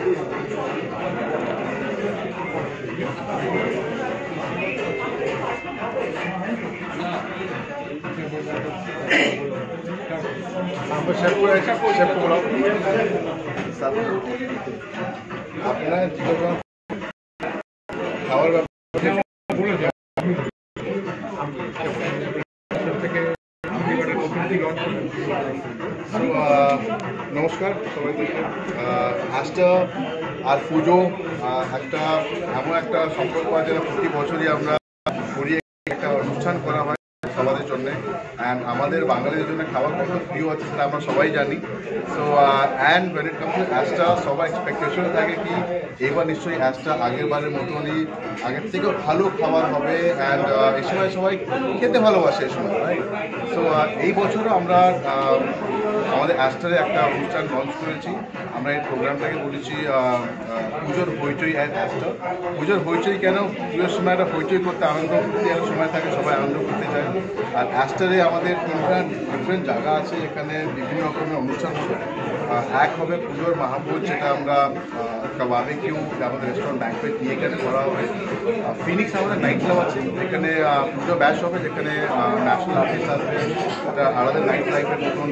আপনারা খাওয়ার নমস্কার সবাইকে। আজটা আর পুজো একটা এমন একটা সম্পর্ক আছে, প্রতি বছরই আমরা করি, একটা অনুষ্ঠান করা হয় সবাদের জন্য। অ্যান্ড আমাদের বাঙালিদের জন্য খাবার কত প্রিয় আছে সেটা আমরা সবাই জানি। So and when it comes to অ্যাস্টা, সবার এক্সপেকটেশন থাকে কি এবার নিশ্চয়ই অ্যাস্টা আগের বারের মতনই, আগের থেকেও ভালো খাবার হবে। অ্যান্ড এই সময় সবাই খেতে ভালোবাসে এই সময়, রাইট? সো এই বছরও আমরা আমাদের অ্যাস্টারে একটা অনুষ্ঠান লঞ্চ করেছি। আমরা এই প্রোগ্রামটাকে বলেছি পুজোর হইচই অ্যাট অ্যাস্টা। পুজোর হইচই কেন? পুজোর সময় একটা হইচই করতে, আনন্দ করতে একটা সময় থাকে, সবাই আনন্দ করতে চায়। আর অ্যাস্টারে আমাদের তিনটা ডিফারেন্ট জায়গা আছে, এখানে বিভিন্ন রকমের অনুষ্ঠান হবে। এক হবে পুজোর মাহভোজ, যেটা আমরা বারবিকিউ আমাদের রেস্টুরেন্ট ব্যাংকুয়েট নিয়ে এখানে করা হবে। ফিনিক্স আমাদের নাইট ক্লাব আছে, এখানে পুজো ব্যাশ হবে, যেখানে ন্যাশনাল আর্টিস্ট আসবে, একটা আলাদা নাইট লাইফের মতন